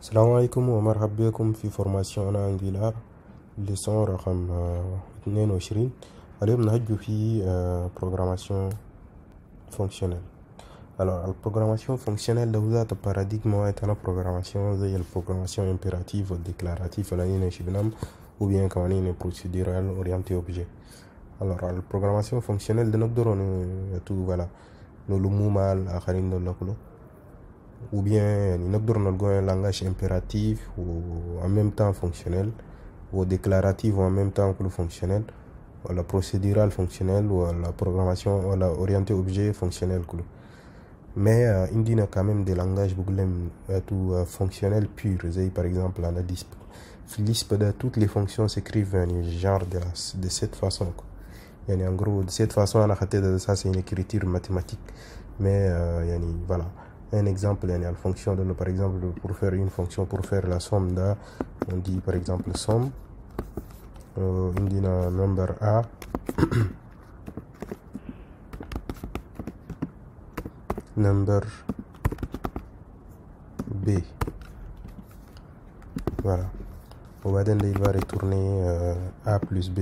السلام عليكم ومرحبا بكم في فورماسيون انجولار ليسون رقم 22. اليوم نهجو في programmation fonctionnelle. Alors la programmation fonctionnelle ده ذات paradigme واحد أنا programmation زي البروغراماسيون impérative والديكلاراتيف اللي شبنام ou bien كمان procédural orienté objet. Alors la programmation fonctionnelle ده نقدر تو voilà نلمو مع الآخرين دول كله ou bien يعني نقدر نلقى un langage impératif ou en même temps fonctionnel ou déclaratif ou en même temps que fonctionnel ou la procédurale fonctionnelle ou la programmation ou la orientée objet fonctionnel كله. Mais il y a quand même des langages tout fonctionnels purs. Par exemple, on a Lisp. Lisp, toutes les fonctions s'écrivent genre de cette façon. En gros, de cette façon, on a ça, c'est une écriture mathématique. Mais voilà. Un exemple, il y a une fonction de, par exemple, pour faire une fonction, pour faire la somme, on dit par exemple somme. On dit number A. Number B. Voilà. On va il va retourner A plus B.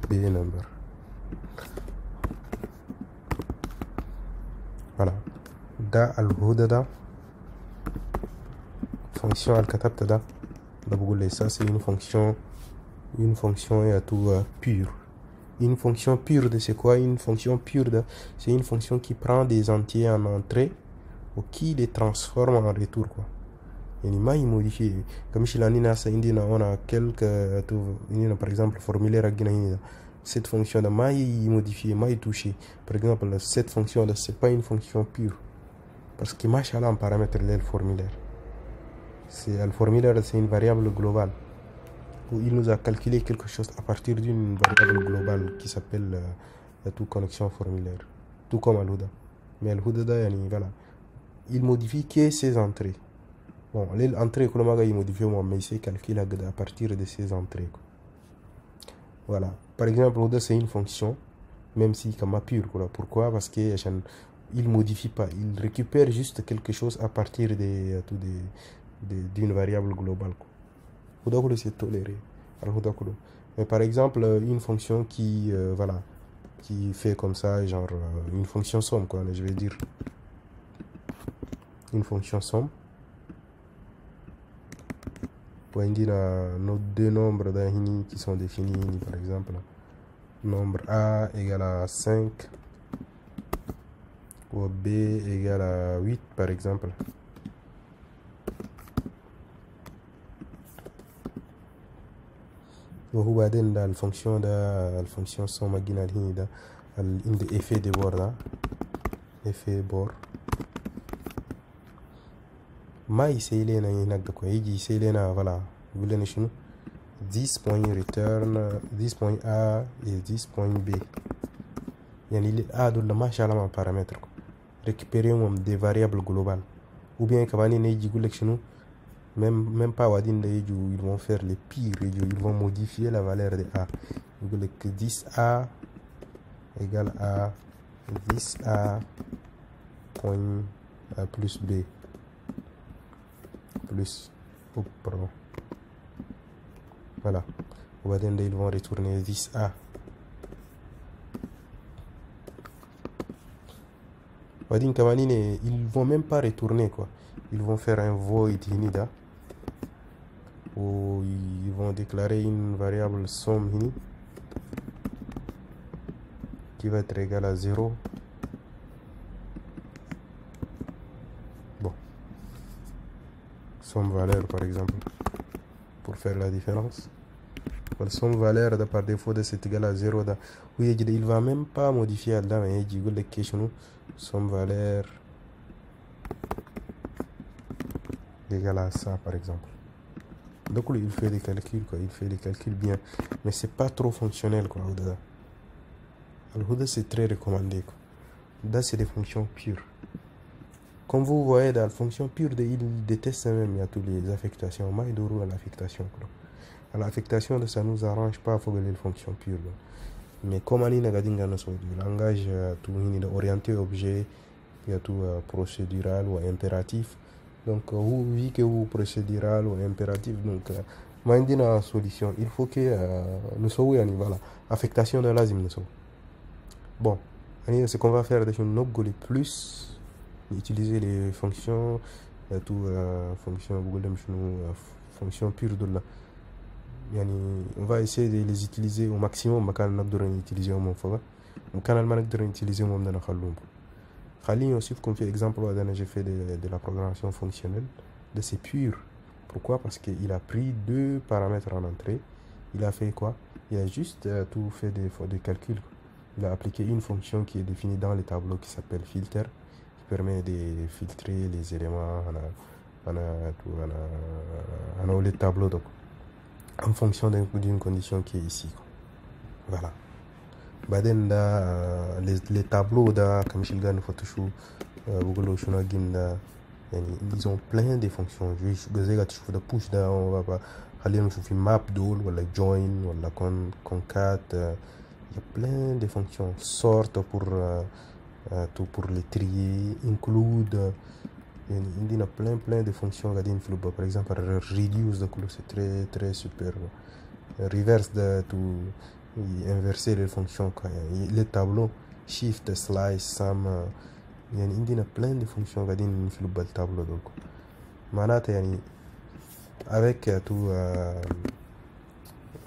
B number. Voilà. Da al-huda da. Fonction al-katabta da. Ça c'est une fonction et tout pure. Une fonction pure de c'est quoi? Une fonction pure de c'est une fonction qui prend des entiers en entrée ou qui les transforme en retour quoi. Et il m'a modifié comme si la nina ça indina on a quelques par exemple formulaire à guinéen cette fonction de m'a modifié m'a touché par exemple cette fonction là c'est pas une fonction pure parce que machallah en paramètre le formulaire. C'est le formulaire, c'est une variable globale où il nous a calculé quelque chose à partir d'une variable globale qui s'appelle la toute connexion formulaire, tout comme Al-Huda. Mais Al-Huda, voilà, il modifie que ses entrées. Bon, l'entrée que il modifie, mais il s'est calculé à partir de ses entrées. Voilà. Par exemple, Al-Huda, c'est une fonction, même si comme pure. Pourquoi? Parce que il modifie pas, il récupère juste quelque chose à partir d'une variable globale. C'est toléré. Mais par exemple, une fonction qui voilà, qui fait comme ça, genre une fonction somme, quoi, je vais dire une fonction somme. Pour indiquer nos deux nombres qui sont définis, par exemple, nombre A égale à 5 ou B égale à 8, par exemple. وهو بعدين ده الفونكسيون somme جينا الحين ده عند effet de bord ده effet bord ما يسوي لنا هناك ده كويس يجي يسوي لنا voilà يقول لنا شنو 10 point return 10 point A et 10 point B يعني اللي A دول ما شاء الله مع paramètres récupérons des variables globales ou bien كمان يجي يقول لك شنو même pas Wadin ils vont faire les pires, ils vont modifier la valeur de A. Ils veulent que 10A égale à 10A point plus B plus pardon. Voilà. Wadin ils vont retourner 10A. Wadin Kamanine, ils vont même pas retourner quoi. Ils vont faire un void inida. Où ils vont déclarer une variable somme qui va être égale à 0. Bon. Somme valeur par exemple. Pour faire la différence. La somme valeur par défaut de c'est égal à 0. Oui, il va même pas modifier là, mais il dit que somme valeur égale à ça par exemple. Donc il fait des calculs quoi, il fait des calculs bien, mais c'est pas trop fonctionnel quoi. Al-Huda c'est très recommandé quoi. Là c'est des fonctions pures. Comme vous voyez dans la fonction pure, il déteste même il y a toutes les affectations. Moi il à l'affectation quoi. À l'affectation ça nous arrange pas, faut que les fonctions pures. mais comme on a du langage tout orienté objet, il y a tout procédural ou impératif. Donc, vu que vous procédural ou impératif, donc, une solution. Il faut que nous soyons voilà, affectation de l'azim. Bon, ce qu'on va faire, c'est que plus utiliser les fonctions, tout fonction fonction pure de là. On va essayer de les utiliser au maximum. On va utiliser au maximum. On va utiliser au maximum. Aussi, comme exemple, j'ai fait de la programmation fonctionnelle, de c'est pur. Pourquoi? Parce qu'il a pris deux paramètres en entrée. Il a fait quoi? Il a juste tout fait des calculs. Il a appliqué une fonction qui est définie dans les tableaux qui s'appelle filter, qui permet de filtrer les éléments dans les tableaux donc, en fonction d'une condition qui est ici. Voilà. بعدين ده les tableaux ده كمشي لقى نفتشوا بقولوا شنو قلنا يعني ils ont plein de fonctions زي تشوف ده push ده خلينا نشوف في map دول ولا join ولا concat il y a plein de fonctions sort tout pour les trier include il y a plein de fonctions par exemple reduce c'est très super reverse de tout inverser les fonctions quoi. Les tableaux shift slice sum il y a plein de fonctions dans le tableau donc avec tout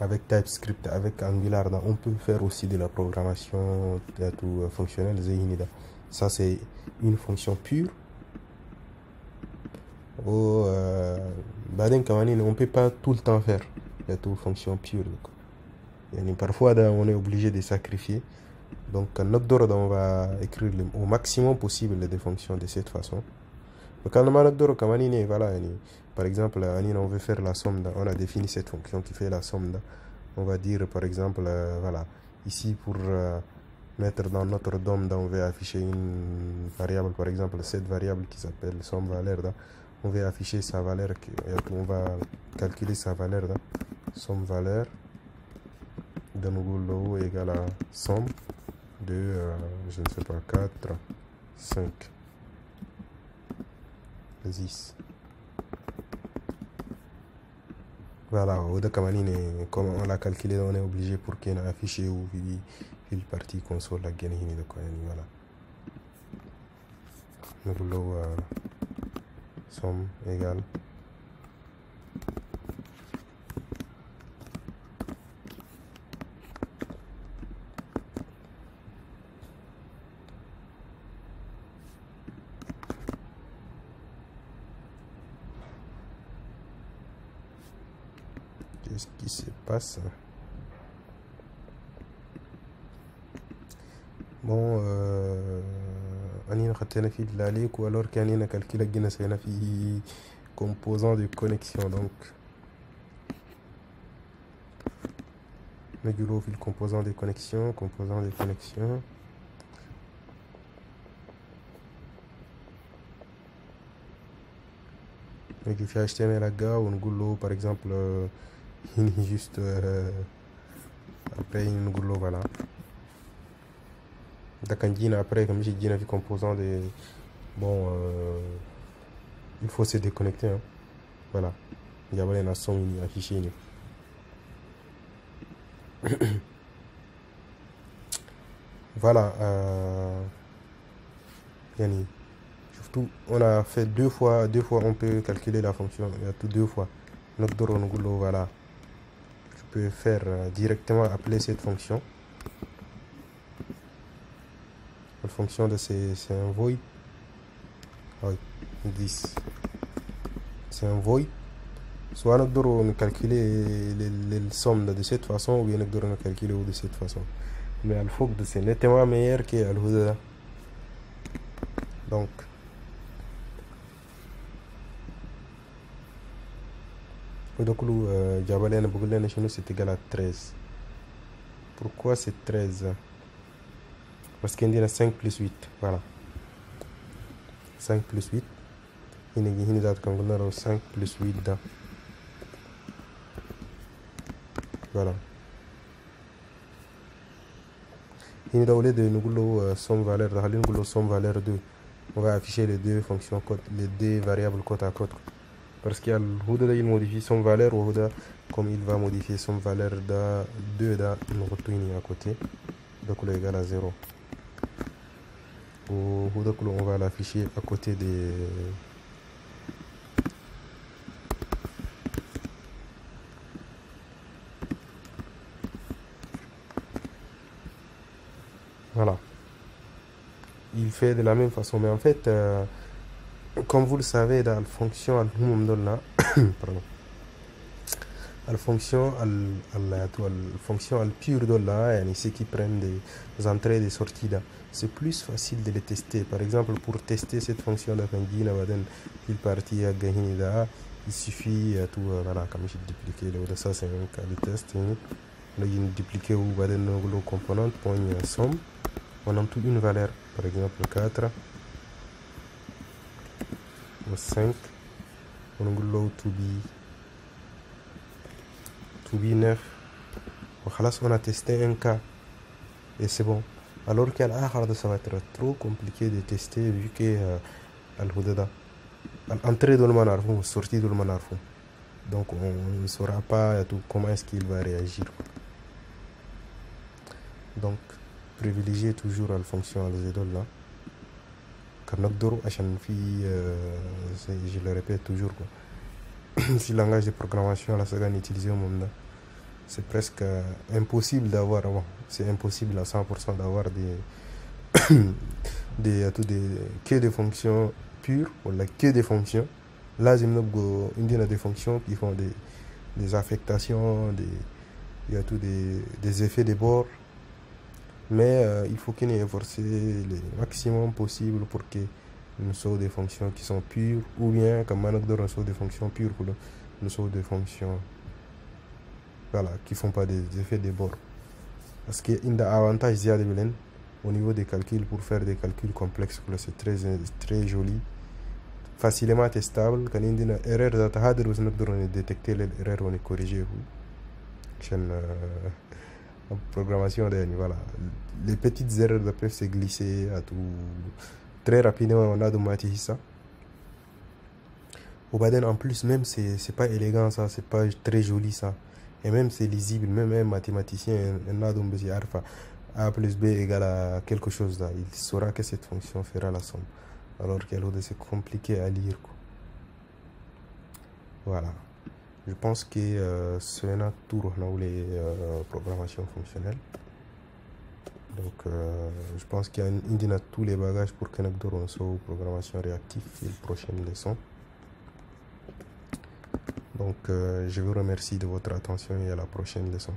avec TypeScript avec Angular on peut faire aussi de la programmation tout fonctionnelle. Ça c'est une fonction pure. On peut pas tout le temps faire tout fonction pure donc. Parfois on est obligé de sacrifier. Donc on va écrire au maximum possible des fonctions de cette façon. Voilà, par exemple on veut faire la somme, on a défini cette fonction qui fait la somme. On va dire par exemple voilà, ici pour mettre dans notre DOM, on veut afficher une variable, par exemple cette variable qui s'appelle somme valeur. On veut afficher sa valeur, on va calculer sa valeur. Somme valeur de nouveau égale à somme de je ne sais pas 4 5 10. Voilà, comme on l'a calculé, on est obligé pour qu'il y ait affiché ou une partie console la gagne de quoi voilà. Nous somme égale qu'est-ce qui se passe? Bon on a fait de la ligue ou alors qu'on a calculé un composant de connexion donc le composant de connexion je fais HTML à gars on par exemple juste après une goulot voilà. Après comme j'ai dit un composant de bon il faut se déconnecter hein. Voilà, il y a une somme affichée. Voilà surtout on a fait deux fois on peut calculer la fonction, il y a tout deux fois notre voilà, je peux faire directement appeler cette fonction. La fonction de c'est un void. Oui, 10. C'est un void. Soit nous calculer les sommes de cette façon ou bien nous calculer de cette façon. Mais il faut que c'est nettement meilleur que Al-Huda. Donc c'est égal à 13. Pourquoi c'est 13? Parce qu'il y a 5 plus 8. Voilà. 5 plus 8. Il y a 5 plus 8. Voilà. Il au lieu de nous somme valeur, somme valeur 2. On va afficher les deux fonctions, les deux variables côte à côte. Parce qu'il y a le il modifie son valeur ou comme il va modifier son valeur de 2 nous retourne à côté. Donc le égal à 0. On va l'afficher à côté des voilà. Il fait de la même façon, mais en fait, comme vous le savez, dans la fonction pardon, la fonction pure de là, c'est qui prennent des entrées et des sorties là. C'est plus facile de les tester. Par exemple, pour tester cette fonction là, il partit à gagner là, il suffit à tout, voilà, comme j'ai dupliqué là, ça c'est un cas de test. Là, il dupliqué ou le component point somme. On a toute une valeur, par exemple 4 ou 5. On a to be 9. On a testé un cas et c'est bon. Alors qu'à l'âge, ça va être trop compliqué de tester vu que l'entrée de le sortie de le donc on ne saura pas tout comment est-ce qu'il va réagir. Donc privilégiez toujours la fonction à là. Je le répète toujours quoi. Si le langage de programmation là c'est utilisé au monde, c'est presque impossible d'avoir, c'est impossible à 100% d'avoir que des fonctions pures ou que des fonctions. Là il y a des fonctions qui font des affectations, il y a des effets de bord. Mais il faut qu'il ait forcé le maximum possible pour que nous soient des fonctions qui sont pures, ou bien comme nous soit des fonctions pures pour nous soient des fonctions voilà, qui font pas des effets de bord. Parce qu'il y a un avantage au niveau des calculs, pour faire des calculs complexes, c'est très joli, facilement testable. Quand il y a une erreur, on peut détecter l'erreur, on est corrigé. En programmation, voilà. Les petites erreurs peuvent se glisser à tout. Très rapidement, on a automatisé ça. En plus, même c'est pas élégant ça, c'est pas très joli ça. Et même c'est lisible, même un mathématicien, un alpha, A plus B égale à quelque chose là. Il saura que cette fonction fera la somme. Alors qu'elle c'est compliqué à lire quoi. Voilà. Je pense que c'est un tour dans les programmations fonctionnelles. Donc je pense qu'il y a tous les bagages pour que nous soit programmation réactive et la prochaine leçon. Donc je vous remercie de votre attention et à la prochaine leçon.